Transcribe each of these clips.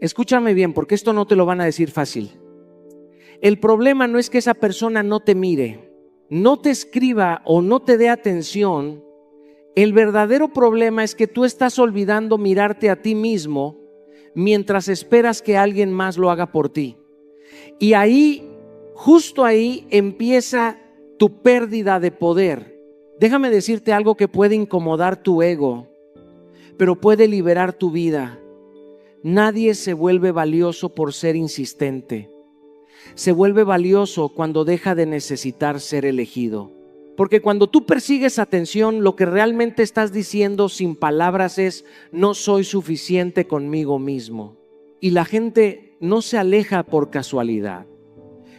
Escúchame bien, porque esto no te lo van a decir fácil. El problema no es que esa persona no te mire, no te escriba o no te dé atención. El verdadero problema es que tú estás olvidando mirarte a ti mismo mientras esperas que alguien más lo haga por ti. Y ahí, justo ahí, empieza tu pérdida de poder. Déjame decirte algo que puede incomodar tu ego, pero puede liberar tu vida. Nadie se vuelve valioso por ser insistente. Se vuelve valioso cuando deja de necesitar ser elegido. Porque cuando tú persigues atención, lo que realmente estás diciendo sin palabras es: no soy suficiente conmigo mismo. Y la gente no se aleja por casualidad.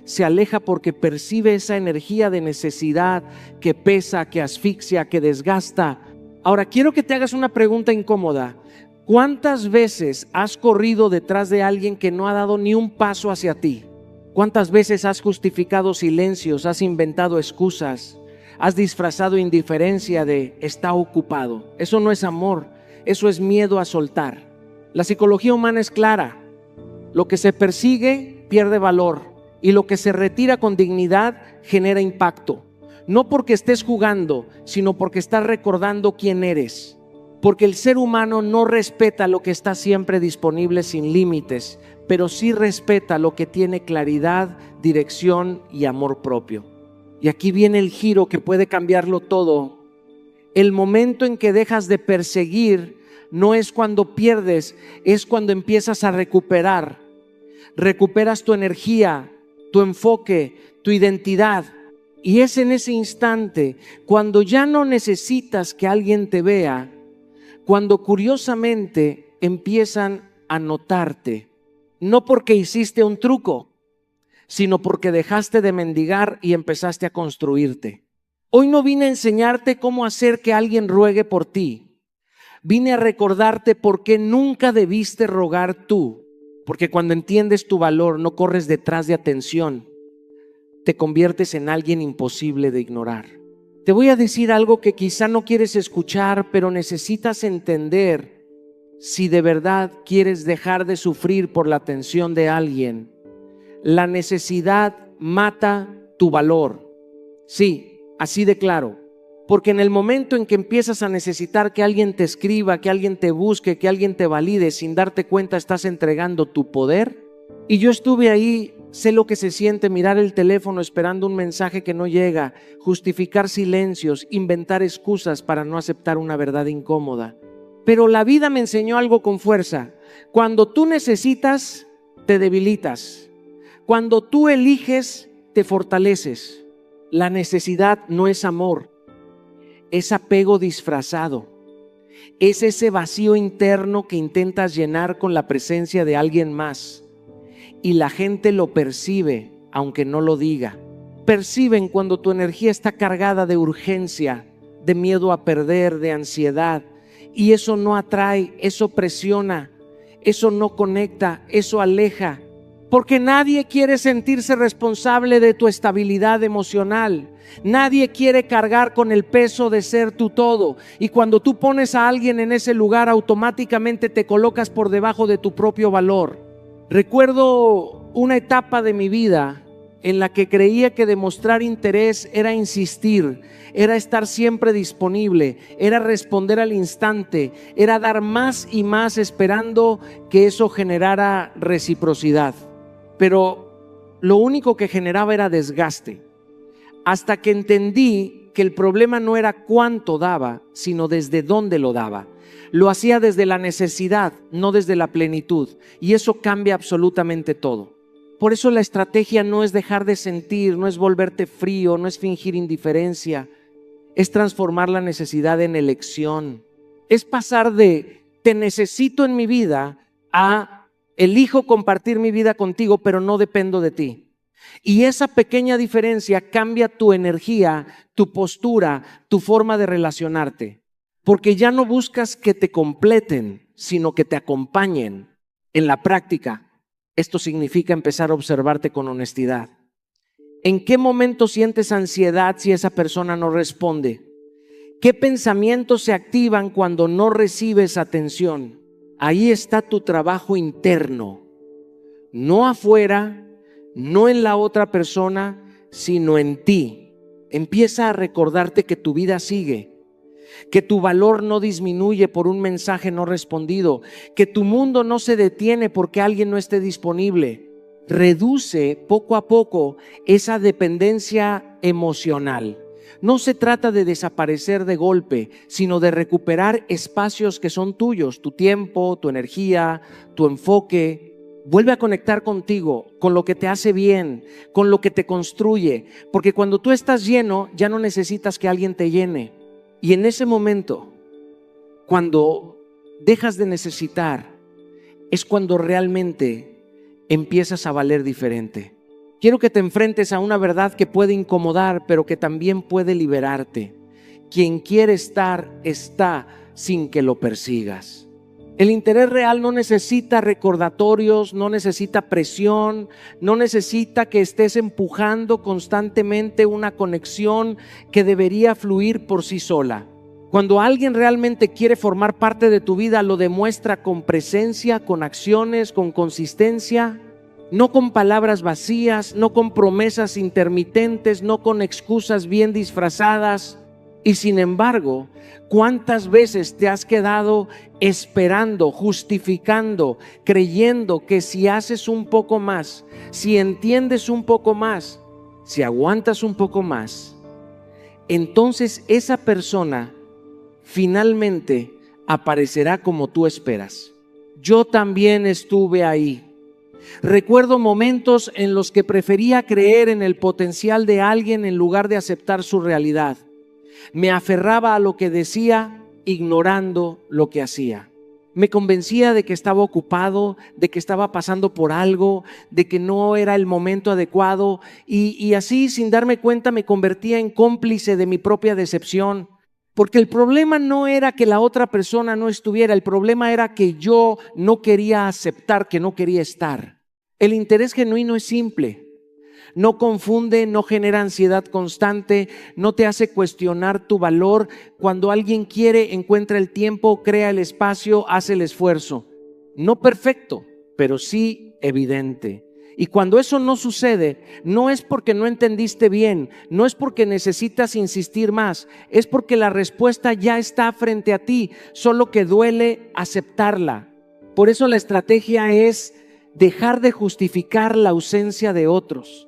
Se aleja porque percibe esa energía de necesidad que pesa, que asfixia, que desgasta. Ahora, quiero que te hagas una pregunta incómoda. ¿Cuántas veces has corrido detrás de alguien que no ha dado ni un paso hacia ti? ¿Cuántas veces has justificado silencios, has inventado excusas, has disfrazado indiferencia de está ocupado? Eso no es amor, eso es miedo a soltar. La psicología humana es clara. Lo que se persigue pierde valor y lo que se retira con dignidad genera impacto. No porque estés jugando, sino porque estás recordando quién eres. Porque el ser humano no respeta lo que está siempre disponible sin límites, pero sí respeta lo que tiene claridad, dirección y amor propio. Y aquí viene el giro que puede cambiarlo todo. El momento en que dejas de perseguir no es cuando pierdes, es cuando empiezas a recuperar. Recuperas tu energía, tu enfoque, tu identidad. Y es en ese instante, cuando ya no necesitas que alguien te vea, cuando curiosamente empiezan a notarte. No porque hiciste un truco, sino porque dejaste de mendigar y empezaste a construirte. Hoy no vine a enseñarte cómo hacer que alguien ruegue por ti. Vine a recordarte por qué nunca debiste rogar tú. Porque cuando entiendes tu valor, no corres detrás de atención. Te conviertes en alguien imposible de ignorar. Te voy a decir algo que quizá no quieres escuchar, pero necesitas entender. Si de verdad quieres dejar de sufrir por la atención de alguien, la necesidad mata tu valor. Sí, así de claro. Porque en el momento en que empiezas a necesitar que alguien te escriba, que alguien te busque, que alguien te valide, sin darte cuenta estás entregando tu poder. Y yo estuve ahí, sé lo que se siente mirar el teléfono esperando un mensaje que no llega, justificar silencios, inventar excusas para no aceptar una verdad incómoda. Pero la vida me enseñó algo con fuerza. Cuando tú necesitas, te debilitas. Cuando tú eliges, te fortaleces. La necesidad no es amor, es apego disfrazado. Es ese vacío interno que intentas llenar con la presencia de alguien más. Y la gente lo percibe, aunque no lo diga. Perciben cuando tu energía está cargada de urgencia, de miedo a perder, de ansiedad. Y eso no atrae, eso presiona, eso no conecta, eso aleja. Porque nadie quiere sentirse responsable de tu estabilidad emocional. Nadie quiere cargar con el peso de ser tu todo. Y cuando tú pones a alguien en ese lugar, automáticamente te colocas por debajo de tu propio valor. Recuerdo una etapa de mi vida en la que creía que demostrar interés era insistir, era estar siempre disponible, era responder al instante, era dar más y más esperando que eso generara reciprocidad. Pero lo único que generaba era desgaste. Hasta que entendí que el problema no era cuánto daba, sino desde dónde lo daba. Lo hacía desde la necesidad, no desde la plenitud. Y eso cambia absolutamente todo. Por eso la estrategia no es dejar de sentir, no es volverte frío, no es fingir indiferencia. Es transformar la necesidad en elección. Es pasar de te necesito en mi vida a elijo compartir mi vida contigo, pero no dependo de ti. Y esa pequeña diferencia cambia tu energía, tu postura, tu forma de relacionarte. Porque ya no buscas que te completen, sino que te acompañen. En la práctica, esto significa empezar a observarte con honestidad. ¿En qué momento sientes ansiedad si esa persona no responde? ¿Qué pensamientos se activan cuando no recibes atención? Ahí está tu trabajo interno, no afuera, no en la otra persona, sino en ti. Empieza a recordarte que tu vida sigue, que tu valor no disminuye por un mensaje no respondido, que tu mundo no se detiene porque alguien no esté disponible. Reduce poco a poco esa dependencia emocional. No se trata de desaparecer de golpe, sino de recuperar espacios que son tuyos, tu tiempo, tu energía, tu enfoque. Vuelve a conectar contigo, con lo que te hace bien, con lo que te construye, porque cuando tú estás lleno, ya no necesitas que alguien te llene. Y en ese momento, cuando dejas de necesitar, es cuando realmente empiezas a valer diferente. Quiero que te enfrentes a una verdad que puede incomodar, pero que también puede liberarte. Quien quiere estar, está sin que lo persigas. El interés real no necesita recordatorios, no necesita presión, no necesita que estés empujando constantemente una conexión que debería fluir por sí sola. Cuando alguien realmente quiere formar parte de tu vida, lo demuestra con presencia, con acciones, con consistencia. No con palabras vacías, no con promesas intermitentes, no con excusas bien disfrazadas. Y sin embargo, ¿cuántas veces te has quedado esperando, justificando, creyendo que si haces un poco más, si entiendes un poco más, si aguantas un poco más, entonces esa persona finalmente aparecerá como tú esperas? Yo también estuve ahí. Recuerdo momentos en los que prefería creer en el potencial de alguien en lugar de aceptar su realidad. Me aferraba a lo que decía, ignorando lo que hacía. Me convencía de que estaba ocupado, de que estaba pasando por algo, de que no era el momento adecuado, y así, sin darme cuenta, me convertía en cómplice de mi propia decepción. Porque el problema no era que la otra persona no estuviera, el problema era que yo no quería aceptar, que no quería estar. El interés genuino es simple, no confunde, no genera ansiedad constante, no te hace cuestionar tu valor. Cuando alguien quiere, encuentra el tiempo, crea el espacio, hace el esfuerzo. No perfecto, pero sí evidente. Y cuando eso no sucede, no es porque no entendiste bien, no es porque necesitas insistir más, es porque la respuesta ya está frente a ti, solo que duele aceptarla. Por eso la estrategia es dejar de justificar la ausencia de otros,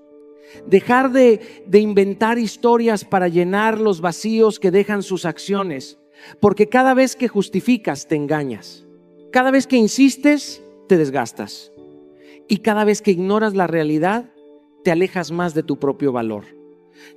dejar de inventar historias para llenar los vacíos que dejan sus acciones, porque cada vez que justificas te engañas, cada vez que insistes te desgastas. Y cada vez que ignoras la realidad, te alejas más de tu propio valor.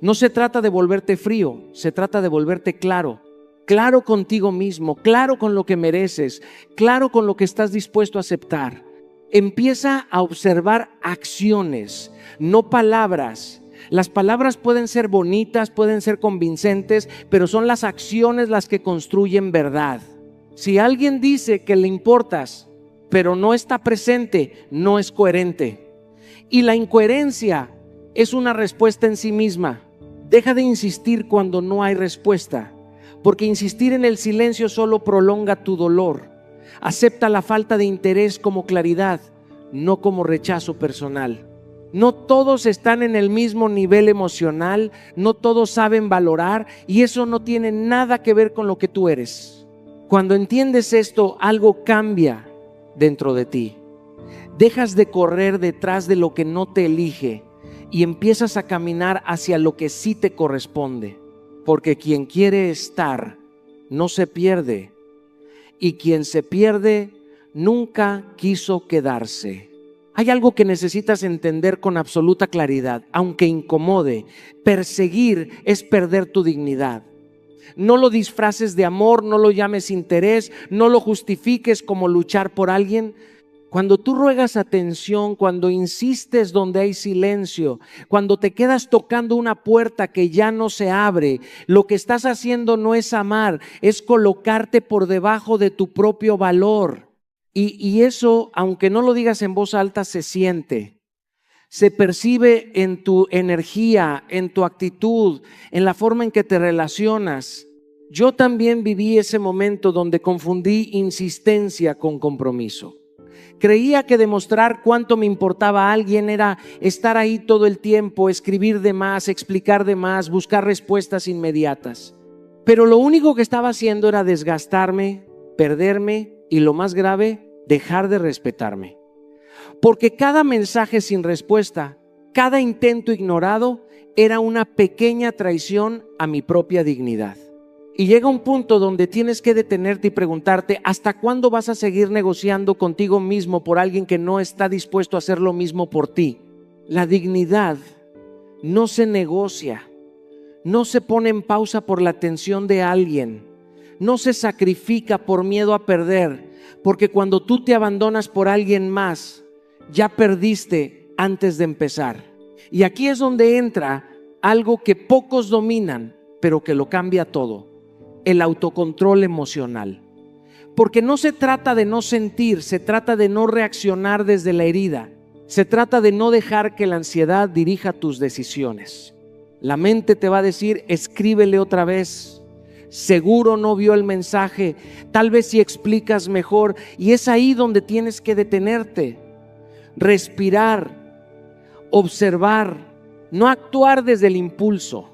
No se trata de volverte frío, se trata de volverte claro. Claro contigo mismo, claro con lo que mereces, claro con lo que estás dispuesto a aceptar. Empieza a observar acciones, no palabras. Las palabras pueden ser bonitas, pueden ser convincentes, pero son las acciones las que construyen verdad. Si alguien dice que le importas, pero no está presente, no es coherente. Y la incoherencia es una respuesta en sí misma. Deja de insistir cuando no hay respuesta, porque insistir en el silencio solo prolonga tu dolor. Acepta la falta de interés como claridad, no como rechazo personal. No todos están en el mismo nivel emocional, no todos saben valorar, y eso no tiene nada que ver con lo que tú eres. Cuando entiendes esto, algo cambia dentro de ti. Dejas de correr detrás de lo que no te elige y empiezas a caminar hacia lo que sí te corresponde, porque quien quiere estar no se pierde, y quien se pierde nunca quiso quedarse. Hay algo que necesitas entender con absoluta claridad, aunque incomode: perseguir es perder tu dignidad. No lo disfraces de amor, no lo llames interés, no lo justifiques como luchar por alguien. Cuando tú ruegas atención, cuando insistes donde hay silencio, cuando te quedas tocando una puerta que ya no se abre, lo que estás haciendo no es amar, es colocarte por debajo de tu propio valor. Y eso, aunque no lo digas en voz alta, se siente. Se percibe en tu energía, en tu actitud, en la forma en que te relacionas. Yo también viví ese momento donde confundí insistencia con compromiso. Creía que demostrar cuánto me importaba a alguien era estar ahí todo el tiempo, escribir de más, explicar de más, buscar respuestas inmediatas. Pero lo único que estaba haciendo era desgastarme, perderme y, lo más grave, dejar de respetarme. Porque cada mensaje sin respuesta, cada intento ignorado, era una pequeña traición a mi propia dignidad. Y llega un punto donde tienes que detenerte y preguntarte: ¿hasta cuándo vas a seguir negociando contigo mismo por alguien que no está dispuesto a hacer lo mismo por ti? La dignidad no se negocia, no se pone en pausa por la atención de alguien, no se sacrifica por miedo a perder, porque cuando tú te abandonas por alguien más, ya perdiste antes de empezar. Y aquí es donde entra algo que pocos dominan, pero que lo cambia todo: el autocontrol emocional. Porque no se trata de no sentir, se trata de no reaccionar desde la herida. Se trata de no dejar que la ansiedad dirija tus decisiones. La mente te va a decir: escríbele otra vez. Seguro no vio el mensaje. Tal vez si explicas mejor. Y es ahí donde tienes que detenerte, respirar, observar, no actuar desde el impulso.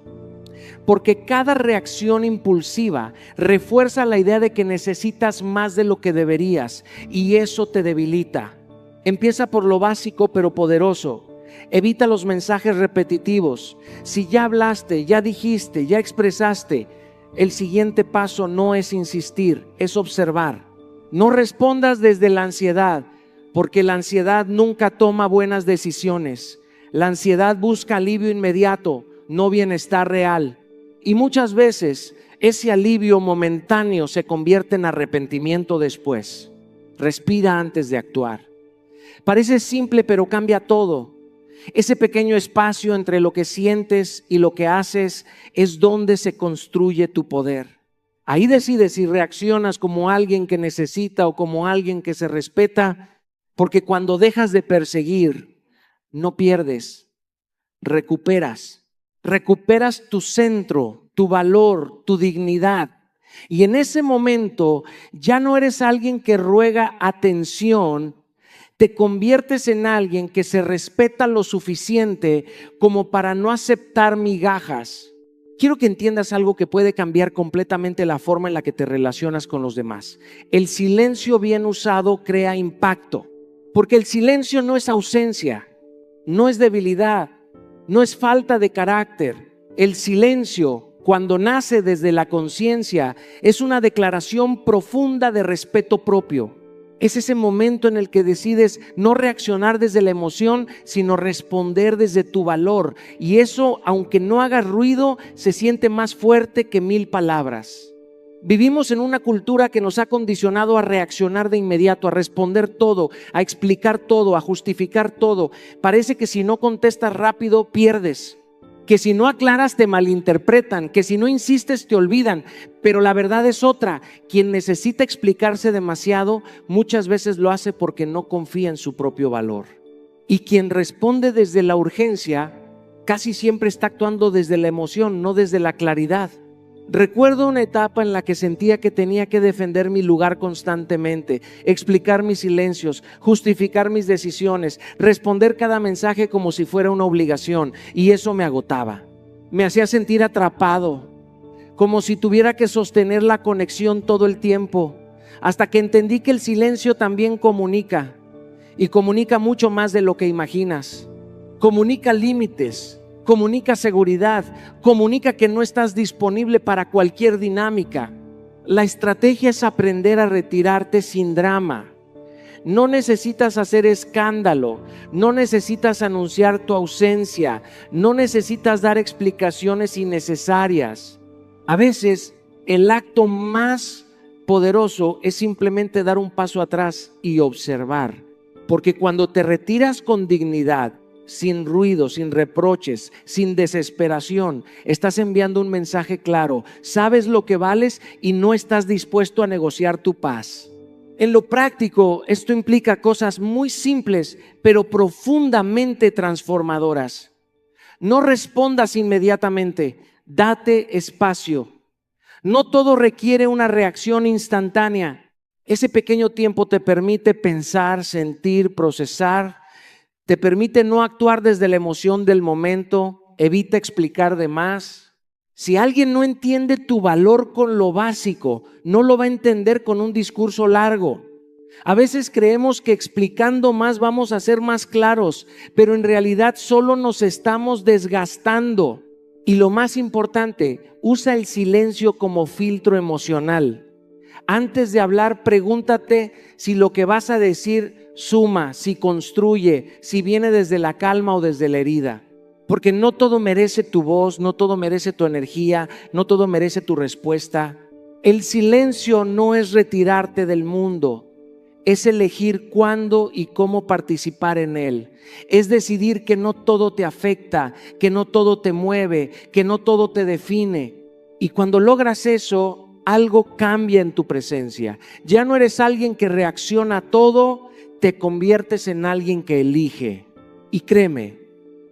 Porque cada reacción impulsiva refuerza la idea de que necesitas más de lo que deberías, y eso te debilita. Empieza por lo básico pero poderoso. Evita los mensajes repetitivos. Si ya hablaste, ya dijiste, ya expresaste, el siguiente paso no es insistir, es observar. No respondas desde la ansiedad, porque la ansiedad nunca toma buenas decisiones. La ansiedad busca alivio inmediato, no bienestar real. Y muchas veces ese alivio momentáneo se convierte en arrepentimiento después. Respira antes de actuar. Parece simple, pero cambia todo. Ese pequeño espacio entre lo que sientes y lo que haces es donde se construye tu poder. Ahí decides si reaccionas como alguien que necesita o como alguien que se respeta, porque cuando dejas de perseguir, no pierdes, recuperas tu centro, tu valor, tu dignidad. Y en ese momento ya no eres alguien que ruega atención, te conviertes en alguien que se respeta lo suficiente como para no aceptar migajas. Quiero que entiendas algo que puede cambiar completamente la forma en la que te relacionas con los demás. El silencio bien usado crea impacto, porque el silencio no es ausencia, no es debilidad, no es falta de carácter. El silencio, cuando nace desde la conciencia, es una declaración profunda de respeto propio. Es ese momento en el que decides no reaccionar desde la emoción, sino responder desde tu valor. Y eso, aunque no haga ruido, se siente más fuerte que 1000 palabras. Vivimos en una cultura que nos ha condicionado a reaccionar de inmediato, a responder todo, a explicar todo, a justificar todo. Parece que si no contestas rápido, pierdes. Que si no aclaras te malinterpretan, que si no insistes te olvidan, pero la verdad es otra. Quien necesita explicarse demasiado muchas veces lo hace porque no confía en su propio valor. Y quien responde desde la urgencia casi siempre está actuando desde la emoción, no desde la claridad. Recuerdo una etapa en la que sentía que tenía que defender mi lugar constantemente, explicar mis silencios, justificar mis decisiones, responder cada mensaje como si fuera una obligación, y eso me agotaba. Me hacía sentir atrapado, como si tuviera que sostener la conexión todo el tiempo, hasta que entendí que el silencio también comunica, y comunica mucho más de lo que imaginas. Comunica límites. Comunica seguridad, comunica que no estás disponible para cualquier dinámica. La estrategia es aprender a retirarte sin drama. No necesitas hacer escándalo, no necesitas anunciar tu ausencia, no necesitas dar explicaciones innecesarias. A veces el acto más poderoso es simplemente dar un paso atrás y observar, porque cuando te retiras con dignidad, sin ruido, sin reproches, sin desesperación, estás enviando un mensaje claro. Sabes lo que vales y no estás dispuesto a negociar tu paz. En lo práctico, esto implica cosas muy simples, pero profundamente transformadoras. No respondas inmediatamente, date espacio. No todo requiere una reacción instantánea. Ese pequeño tiempo te permite pensar, sentir, procesar, te permite no actuar desde la emoción del momento, evita explicar de más. Si alguien no entiende tu valor con lo básico, no lo va a entender con un discurso largo. A veces creemos que explicando más vamos a ser más claros, pero en realidad solo nos estamos desgastando. Y lo más importante, usa el silencio como filtro emocional. Antes de hablar, pregúntate si lo que vas a decir suma, si construye, si viene desde la calma o desde la herida. Porque no todo merece tu voz, no todo merece tu energía, no todo merece tu respuesta. El silencio no es retirarte del mundo, es elegir cuándo y cómo participar en él. Es decidir que no todo te afecta, que no todo te mueve, que no todo te define. Y cuando logras eso, algo cambia en tu presencia. Ya no eres alguien que reacciona a todo, te conviertes en alguien que elige. Y créeme,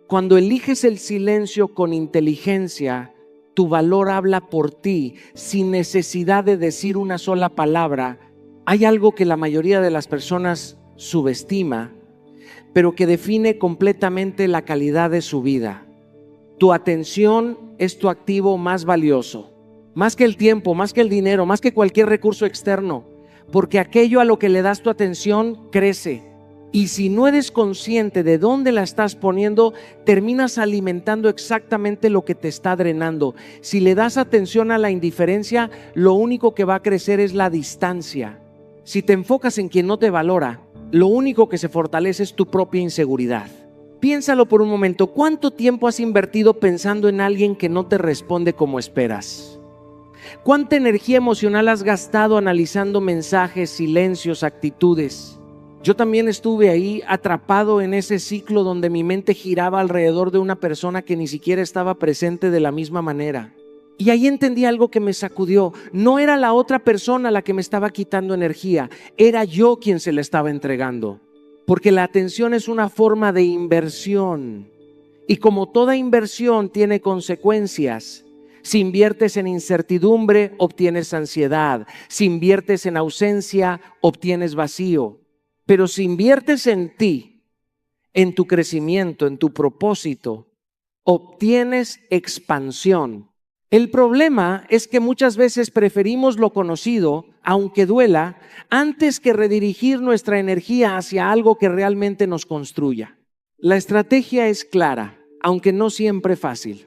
cuando eliges el silencio con inteligencia, tu valor habla por ti sin necesidad de decir una sola palabra. Hay algo que la mayoría de las personas subestima, pero que define completamente la calidad de su vida. Tu atención es tu activo más valioso, más que el tiempo, más que el dinero, más que cualquier recurso externo, porque aquello a lo que le das tu atención crece. Y si no eres consciente de dónde la estás poniendo, terminas alimentando exactamente lo que te está drenando. Si le das atención a la indiferencia, lo único que va a crecer es la distancia. Si te enfocas en quien no te valora, lo único que se fortalece es tu propia inseguridad. Piénsalo por un momento, ¿cuánto tiempo has invertido pensando en alguien que no te responde como esperas? ¿Cuánta energía emocional has gastado analizando mensajes, silencios, actitudes? Yo también estuve ahí atrapado en ese ciclo donde mi mente giraba alrededor de una persona que ni siquiera estaba presente de la misma manera. Y ahí entendí algo que me sacudió. No era la otra persona la que me estaba quitando energía, era yo quien se la estaba entregando. Porque la atención es una forma de inversión. Y como toda inversión tiene consecuencias, si inviertes en incertidumbre, obtienes ansiedad. Si inviertes en ausencia, obtienes vacío. Pero si inviertes en ti, en tu crecimiento, en tu propósito, obtienes expansión. El problema es que muchas veces preferimos lo conocido, aunque duela, antes que redirigir nuestra energía hacia algo que realmente nos construya. La estrategia es clara, aunque no siempre fácil.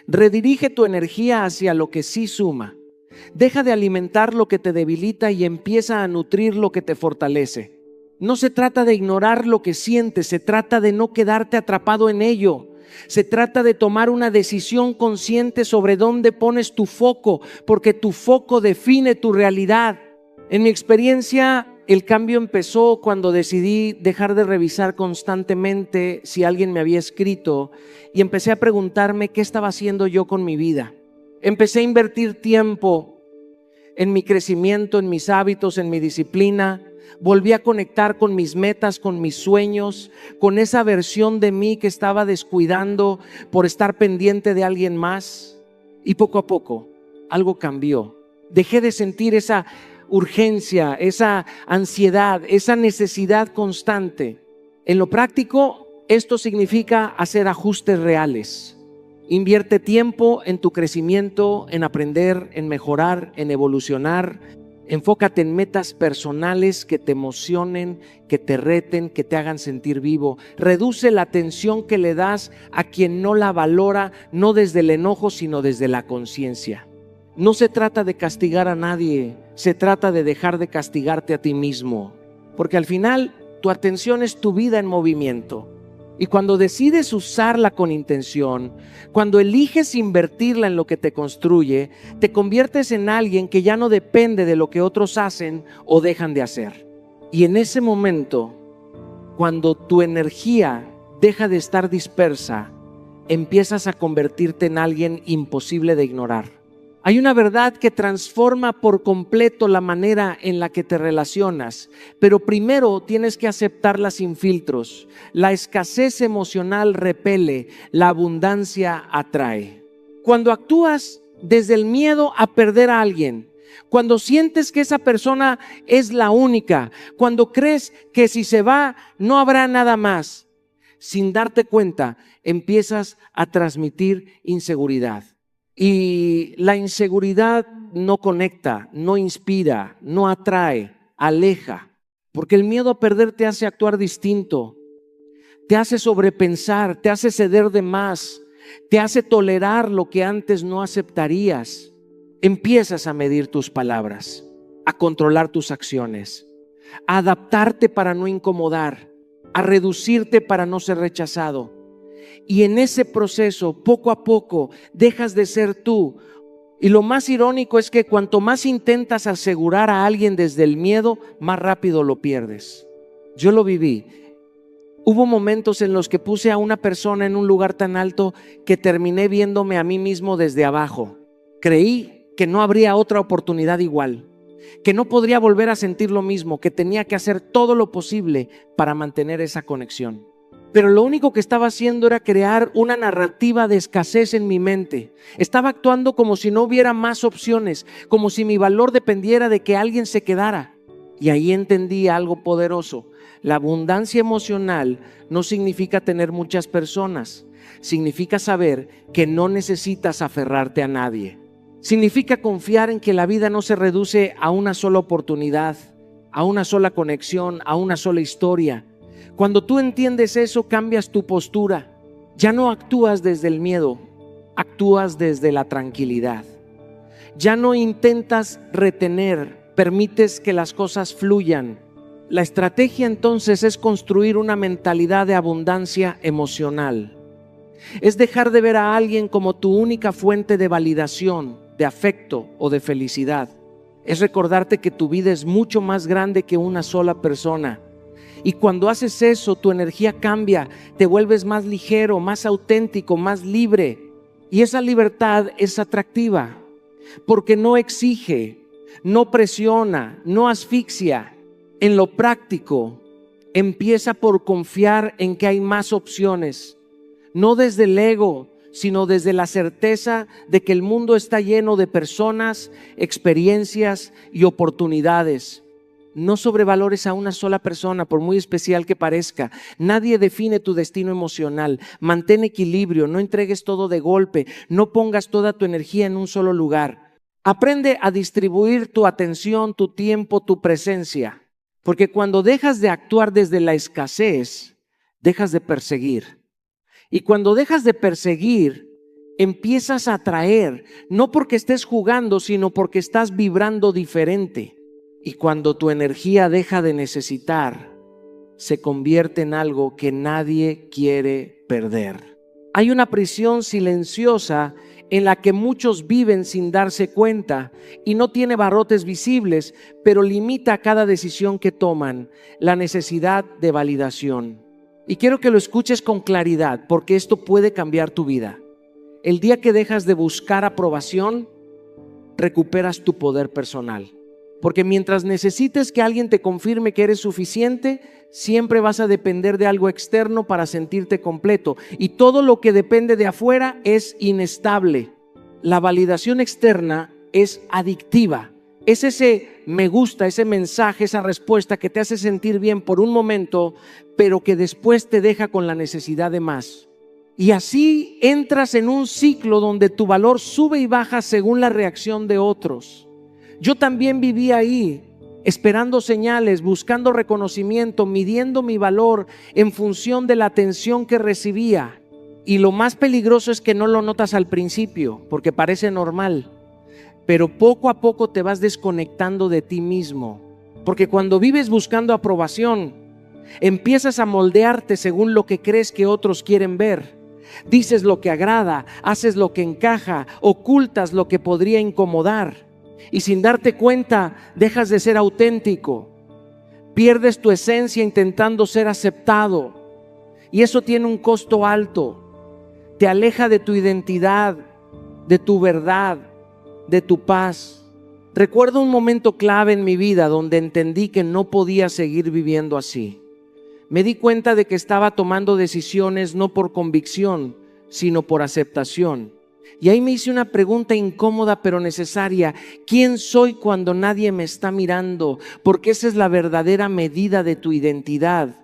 Redirige tu energía hacia lo que sí suma. Deja de alimentar lo que te debilita y empieza a nutrir lo que te fortalece. No se trata de ignorar lo que sientes, se trata de no quedarte atrapado en ello. Se trata de tomar una decisión consciente sobre dónde pones tu foco, porque tu foco define tu realidad. En mi experiencia, el cambio empezó cuando decidí dejar de revisar constantemente si alguien me había escrito y empecé a preguntarme qué estaba haciendo yo con mi vida. Empecé a invertir tiempo en mi crecimiento, en mis hábitos, en mi disciplina. Volví a conectar con mis metas, con mis sueños, con esa versión de mí que estaba descuidando por estar pendiente de alguien más. Y poco a poco algo cambió. Dejé de sentir esa urgencia, esa ansiedad, esa necesidad constante. En lo práctico, esto significa hacer ajustes reales. Invierte tiempo en tu crecimiento, en aprender, en mejorar, en evolucionar. Enfócate en metas personales que te emocionen, que te reten, que te hagan sentir vivo. Reduce la atención que le das a quien no la valora, no desde el enojo, sino desde la conciencia. No se trata de castigar a nadie, se trata de dejar de castigarte a ti mismo. Porque al final, tu atención es tu vida en movimiento. Y cuando decides usarla con intención, cuando eliges invertirla en lo que te construye, te conviertes en alguien que ya no depende de lo que otros hacen o dejan de hacer. Y en ese momento, cuando tu energía deja de estar dispersa, empiezas a convertirte en alguien imposible de ignorar. Hay una verdad que transforma por completo la manera en la que te relacionas, pero primero tienes que aceptarla sin filtros. La escasez emocional repele, la abundancia atrae. Cuando actúas desde el miedo a perder a alguien, cuando sientes que esa persona es la única, cuando crees que si se va no habrá nada más, sin darte cuenta empiezas a transmitir inseguridad. Y la inseguridad no conecta, no inspira, no atrae, aleja, porque el miedo a perder te hace actuar distinto, te hace sobrepensar, te hace ceder de más, te hace tolerar lo que antes no aceptarías. Empiezas a medir tus palabras, a controlar tus acciones, a adaptarte para no incomodar, a reducirte para no ser rechazado. Y en ese proceso, poco a poco, dejas de ser tú. Y lo más irónico es que cuanto más intentas asegurar a alguien desde el miedo, más rápido lo pierdes. Yo lo viví. Hubo momentos en los que puse a una persona en un lugar tan alto que terminé viéndome a mí mismo desde abajo. Creí que no habría otra oportunidad igual, que no podría volver a sentir lo mismo, que tenía que hacer todo lo posible para mantener esa conexión. Pero lo único que estaba haciendo era crear una narrativa de escasez en mi mente. Estaba actuando como si no hubiera más opciones, como si mi valor dependiera de que alguien se quedara. Y ahí entendí algo poderoso. La abundancia emocional no significa tener muchas personas. Significa saber que no necesitas aferrarte a nadie. Significa confiar en que la vida no se reduce a una sola oportunidad, a una sola conexión, a una sola historia. Cuando tú entiendes eso, cambias tu postura. Ya no actúas desde el miedo, actúas desde la tranquilidad. Ya no intentas retener, permites que las cosas fluyan. La estrategia entonces es construir una mentalidad de abundancia emocional. Es dejar de ver a alguien como tu única fuente de validación, de afecto o de felicidad. Es recordarte que tu vida es mucho más grande que una sola persona. Y cuando haces eso, tu energía cambia, te vuelves más ligero, más auténtico, más libre. Y esa libertad es atractiva, porque no exige, no presiona, no asfixia. En lo práctico, empieza por confiar en que hay más opciones, no desde el ego, sino desde la certeza de que el mundo está lleno de personas, experiencias y oportunidades. No sobrevalores a una sola persona, por muy especial que parezca. Nadie define tu destino emocional. Mantén equilibrio, no entregues todo de golpe, no pongas toda tu energía en un solo lugar. Aprende a distribuir tu atención, tu tiempo, tu presencia. Porque cuando dejas de actuar desde la escasez, dejas de perseguir. Y cuando dejas de perseguir, empiezas a atraer, no porque estés jugando, sino porque estás vibrando diferente. Y cuando tu energía deja de necesitar, se convierte en algo que nadie quiere perder. Hay una prisión silenciosa en la que muchos viven sin darse cuenta y no tiene barrotes visibles, pero limita cada decisión que toman, la necesidad de validación. Y quiero que lo escuches con claridad, porque esto puede cambiar tu vida. El día que dejas de buscar aprobación, recuperas tu poder personal. Porque mientras necesites que alguien te confirme que eres suficiente, siempre vas a depender de algo externo para sentirte completo. Y todo lo que depende de afuera es inestable. La validación externa es adictiva. Es ese me gusta, ese mensaje, esa respuesta que te hace sentir bien por un momento, pero que después te deja con la necesidad de más. Y así entras en un ciclo donde tu valor sube y baja según la reacción de otros. Yo también viví ahí, esperando señales, buscando reconocimiento, midiendo mi valor en función de la atención que recibía. Y lo más peligroso es que no lo notas al principio, porque parece normal. Pero poco a poco te vas desconectando de ti mismo. Porque cuando vives buscando aprobación, empiezas a moldearte según lo que crees que otros quieren ver. Dices lo que agrada, haces lo que encaja, ocultas lo que podría incomodar. Y sin darte cuenta, dejas de ser auténtico. Pierdes tu esencia intentando ser aceptado. Y eso tiene un costo alto. Te aleja de tu identidad, de tu verdad, de tu paz. Recuerdo un momento clave en mi vida donde entendí que no podía seguir viviendo así. Me di cuenta de que estaba tomando decisiones no por convicción, sino por aceptación. Y ahí me hice una pregunta incómoda pero necesaria. ¿Quién soy cuando nadie me está mirando? Porque esa es la verdadera medida de tu identidad.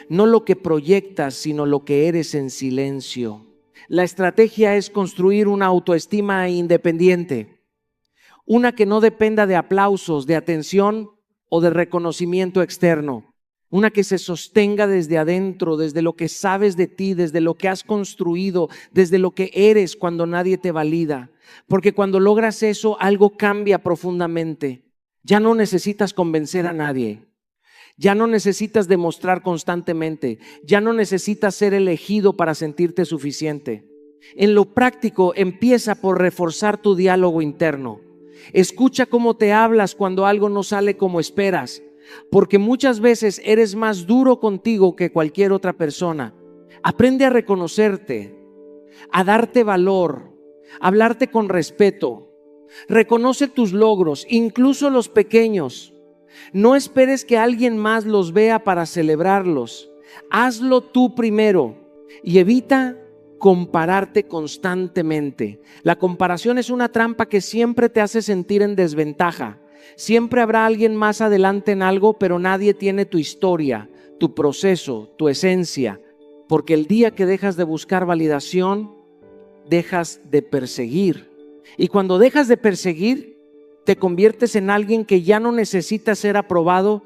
No lo que proyectas, sino lo que eres en silencio. La estrategia es construir una autoestima independiente. Una que no dependa de aplausos, de atención o de reconocimiento externo. Una que se sostenga desde adentro, desde lo que sabes de ti, desde lo que has construido, desde lo que eres cuando nadie te valida. Porque cuando logras eso, algo cambia profundamente. Ya no necesitas convencer a nadie. Ya no necesitas demostrar constantemente. Ya no necesitas ser elegido para sentirte suficiente. En lo práctico, empieza por reforzar tu diálogo interno. Escucha cómo te hablas cuando algo no sale como esperas. Porque muchas veces eres más duro contigo que cualquier otra persona. Aprende a reconocerte, a darte valor, a hablarte con respeto. Reconoce tus logros, incluso los pequeños. No esperes que alguien más los vea para celebrarlos. Hazlo tú primero y evita compararte constantemente. La comparación es una trampa que siempre te hace sentir en desventaja. Siempre habrá alguien más adelante en algo, pero nadie tiene tu historia, tu proceso, tu esencia. Porque el día que dejas de buscar validación, dejas de perseguir. Y cuando dejas de perseguir, te conviertes en alguien que ya no necesita ser aprobado,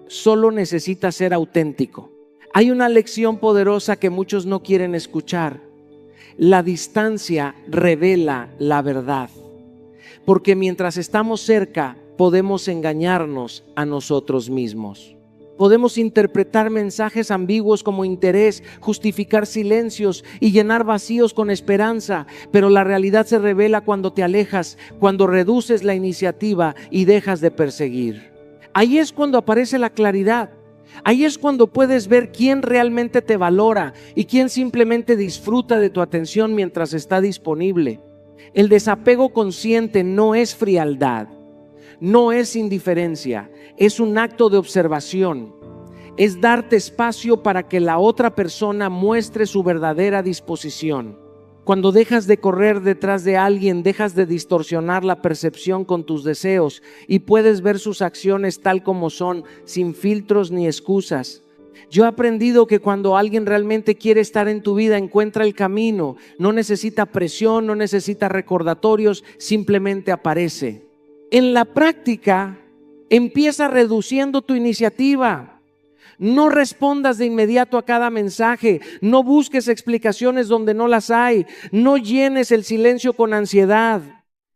solo necesita ser auténtico. Hay una lección poderosa que muchos no quieren escuchar. La distancia revela la verdad. Porque mientras estamos cerca, podemos engañarnos a nosotros mismos. Podemos interpretar mensajes ambiguos como interés, justificar silencios y llenar vacíos con esperanza, pero la realidad se revela cuando te alejas, cuando reduces la iniciativa y dejas de perseguir. Ahí es cuando aparece la claridad. Ahí es cuando puedes ver quién realmente te valora y quién simplemente disfruta de tu atención mientras está disponible. El desapego consciente no es frialdad. No es indiferencia, es un acto de observación. Es darte espacio para que la otra persona muestre su verdadera disposición. Cuando dejas de correr detrás de alguien, dejas de distorsionar la percepción con tus deseos y puedes ver sus acciones tal como son, sin filtros ni excusas. Yo he aprendido que cuando alguien realmente quiere estar en tu vida, encuentra el camino. No necesita presión, no necesita recordatorios, simplemente aparece. En la práctica, empieza reduciendo tu iniciativa. No respondas de inmediato a cada mensaje. No busques explicaciones donde no las hay. No llenes el silencio con ansiedad.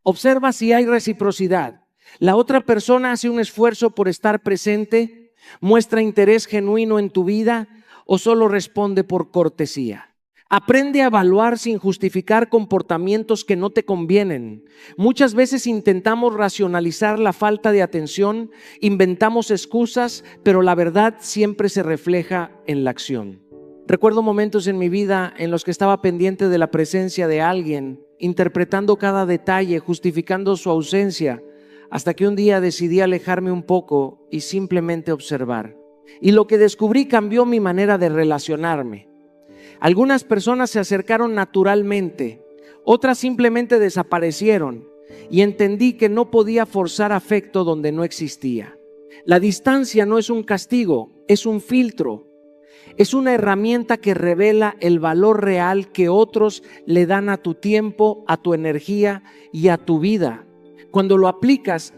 Observa si hay reciprocidad. La otra persona hace un esfuerzo por estar presente, muestra interés genuino en tu vida o solo responde por cortesía. Aprende a evaluar sin justificar comportamientos que no te convienen. Muchas veces intentamos racionalizar la falta de atención, inventamos excusas, pero la verdad siempre se refleja en la acción. Recuerdo momentos en mi vida en los que estaba pendiente de la presencia de alguien, interpretando cada detalle, justificando su ausencia, hasta que un día decidí alejarme un poco y simplemente observar. Y lo que descubrí cambió mi manera de relacionarme. Algunas personas se acercaron naturalmente, otras simplemente desaparecieron y entendí que no podía forzar afecto donde no existía. La distancia no es un castigo, es un filtro. Es una herramienta que revela el valor real que otros le dan a tu tiempo, a tu energía y a tu vida. Cuando lo aplicas,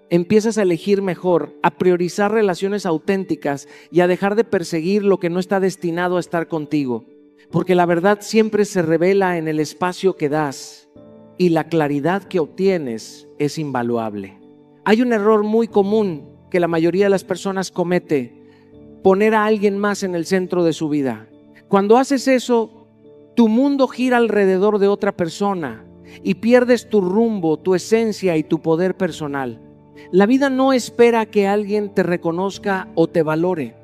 empiezas a elegir mejor, a priorizar relaciones auténticas y a dejar de perseguir lo que no está destinado a estar contigo. Porque la verdad siempre se revela en el espacio que das y la claridad que obtienes es invaluable. Hay un error muy común que la mayoría de las personas comete: poner a alguien más en el centro de su vida. Cuando haces eso, tu mundo gira alrededor de otra persona y pierdes tu rumbo, tu esencia y tu poder personal. La vida no espera que alguien te reconozca o te valore.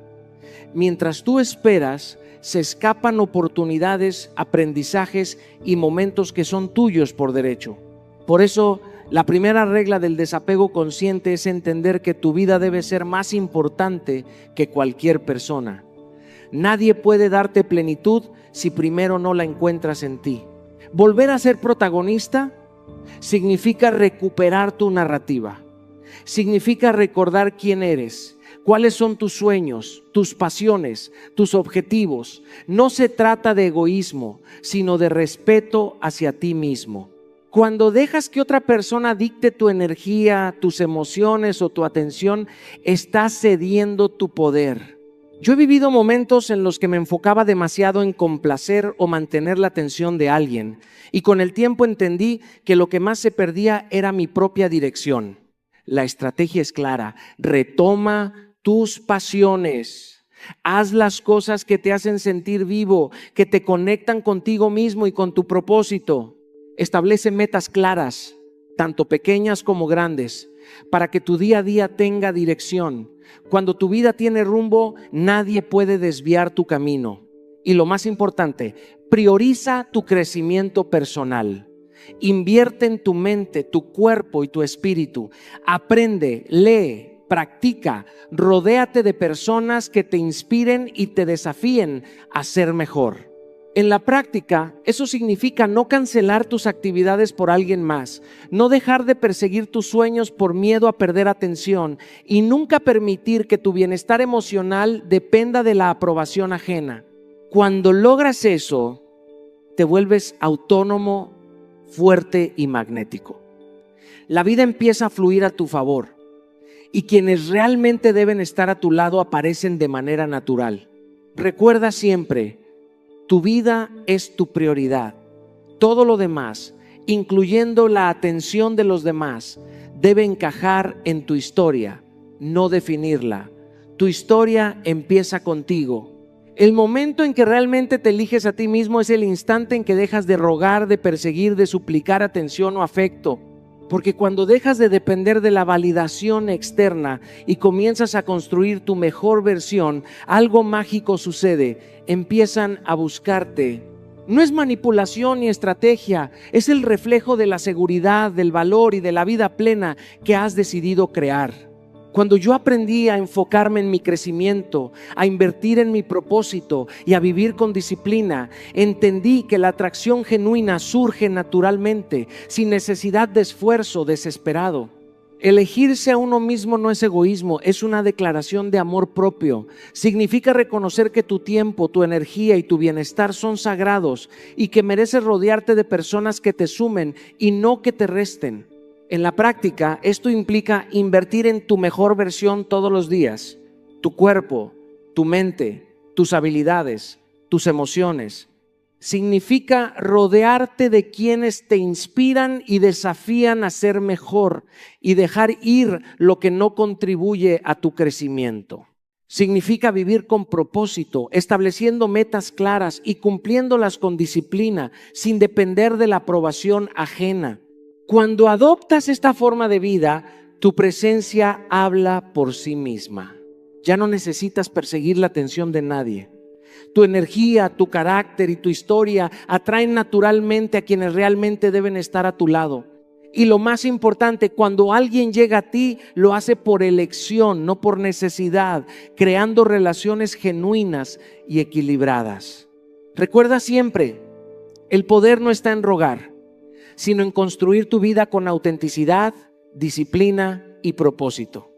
Mientras tú esperas, se escapan oportunidades, aprendizajes y momentos que son tuyos por derecho. Por eso, la primera regla del desapego consciente es entender que tu vida debe ser más importante que cualquier persona. Nadie puede darte plenitud si primero no la encuentras en ti. Volver a ser protagonista significa recuperar tu narrativa. Significa recordar quién eres, cuáles son tus sueños, tus pasiones, tus objetivos. No se trata de egoísmo, sino de respeto hacia ti mismo. Cuando dejas que otra persona dicte tu energía, tus emociones o tu atención, estás cediendo tu poder. Yo he vivido momentos en los que me enfocaba demasiado en complacer o mantener la atención de alguien, y con el tiempo entendí que lo que más se perdía era mi propia dirección. La estrategia es clara: retoma tus pasiones. Haz las cosas que te hacen sentir vivo, que te conectan contigo mismo y con tu propósito. Establece metas claras, tanto pequeñas como grandes, para que tu día a día tenga dirección. Cuando tu vida tiene rumbo, nadie puede desviar tu camino. Y lo más importante, prioriza tu crecimiento personal. Invierte en tu mente, tu cuerpo y tu espíritu. Aprende, lee, practica, rodéate de personas que te inspiren y te desafíen a ser mejor. En la práctica, eso significa no cancelar tus actividades por alguien más, no dejar de perseguir tus sueños por miedo a perder atención y nunca permitir que tu bienestar emocional dependa de la aprobación ajena. Cuando logras eso, te vuelves autónomo, fuerte y magnético. La vida empieza a fluir a tu favor y quienes realmente deben estar a tu lado aparecen de manera natural. Recuerda siempre: tu vida es tu prioridad. Todo lo demás, incluyendo la atención de los demás, debe encajar en tu historia, no definirla. Tu historia empieza contigo. El momento en que realmente te eliges a ti mismo es el instante en que dejas de rogar, de perseguir, de suplicar atención o afecto. Porque cuando dejas de depender de la validación externa y comienzas a construir tu mejor versión, algo mágico sucede. Empiezan a buscarte. No es manipulación ni estrategia, es el reflejo de la seguridad, del valor y de la vida plena que has decidido crear. Cuando yo aprendí a enfocarme en mi crecimiento, a invertir en mi propósito y a vivir con disciplina, entendí que la atracción genuina surge naturalmente, sin necesidad de esfuerzo desesperado. Elegirse a uno mismo no es egoísmo, es una declaración de amor propio. Significa reconocer que tu tiempo, tu energía y tu bienestar son sagrados y que mereces rodearte de personas que te sumen y no que te resten. En la práctica, esto implica invertir en tu mejor versión todos los días. Tu cuerpo, tu mente, tus habilidades, tus emociones. Significa rodearte de quienes te inspiran y desafían a ser mejor y dejar ir lo que no contribuye a tu crecimiento. Significa vivir con propósito, estableciendo metas claras y cumpliéndolas con disciplina, sin depender de la aprobación ajena. Cuando adoptas esta forma de vida, tu presencia habla por sí misma. Ya no necesitas perseguir la atención de nadie. Tu energía, tu carácter y tu historia atraen naturalmente a quienes realmente deben estar a tu lado. Y lo más importante, cuando alguien llega a ti, lo hace por elección, no por necesidad, creando relaciones genuinas y equilibradas. Recuerda siempre, el poder no está en rogar, sino en construir tu vida con autenticidad, disciplina y propósito.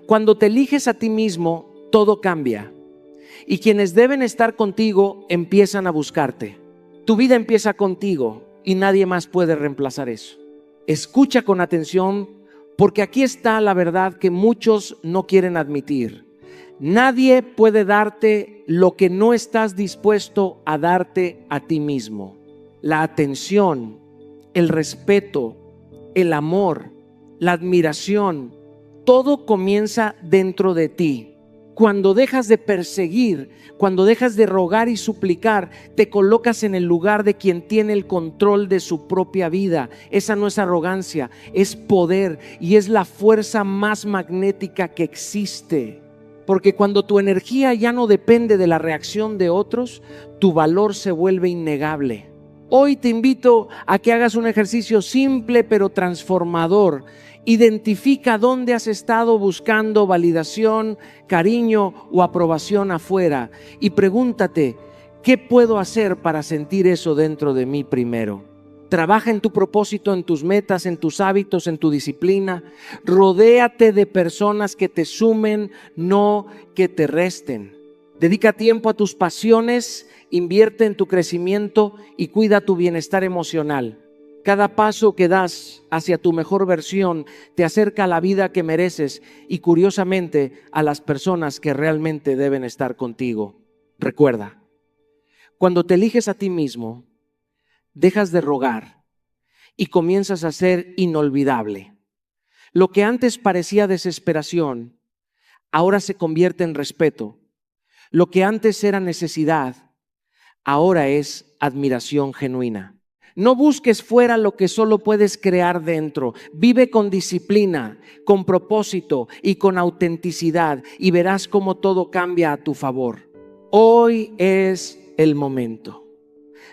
Cuando te eliges a ti mismo, todo cambia. Y quienes deben estar contigo empiezan a buscarte. Tu vida empieza contigo y nadie más puede reemplazar eso. Escucha con atención, porque aquí está la verdad que muchos no quieren admitir. Nadie puede darte lo que no estás dispuesto a darte a ti mismo. La atención, el respeto, el amor, la admiración, todo comienza dentro de ti. Cuando dejas de perseguir, cuando dejas de rogar y suplicar, te colocas en el lugar de quien tiene el control de su propia vida. Esa no es arrogancia, es poder y es la fuerza más magnética que existe. Porque cuando tu energía ya no depende de la reacción de otros, tu valor se vuelve innegable. Hoy te invito a que hagas un ejercicio simple pero transformador. Identifica dónde has estado buscando validación, cariño o aprobación afuera y pregúntate, ¿Qué puedo hacer para sentir eso dentro de mí primero? Trabaja en tu propósito, en tus metas, en tus hábitos, en tu disciplina. Rodéate de personas que te sumen, no que te resten. Dedica tiempo a tus pasiones, invierte en tu crecimiento y cuida tu bienestar emocional. Cada paso que das hacia tu mejor versión te acerca a la vida que mereces y, curiosamente, a las personas que realmente deben estar contigo. Recuerda, cuando te eliges a ti mismo, dejas de rogar y comienzas a ser inolvidable. Lo que antes parecía desesperación, ahora se convierte en respeto. Lo que antes era necesidad, ahora es admiración genuina. No busques fuera lo que solo puedes crear dentro. Vive con disciplina, con propósito y con autenticidad y verás cómo todo cambia a tu favor. Hoy es el momento.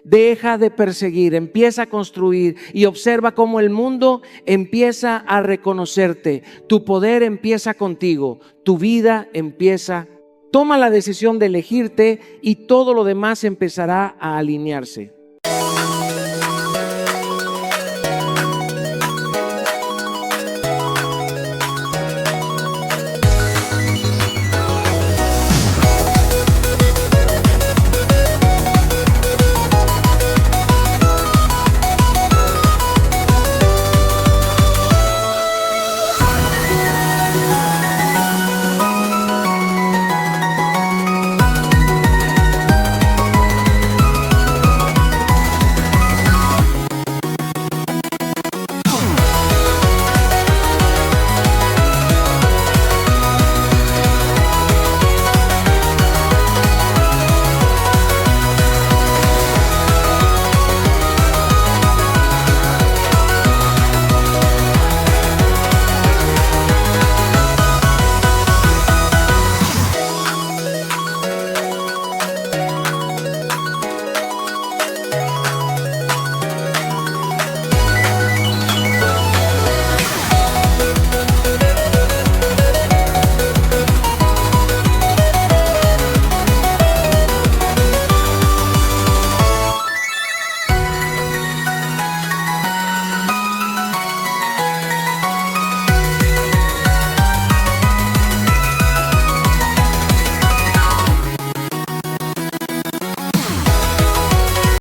Deja de perseguir, empieza a construir y observa cómo el mundo empieza a reconocerte. Tu poder empieza contigo, tu vida empieza. Toma la decisión de elegirte y todo lo demás empezará a alinearse.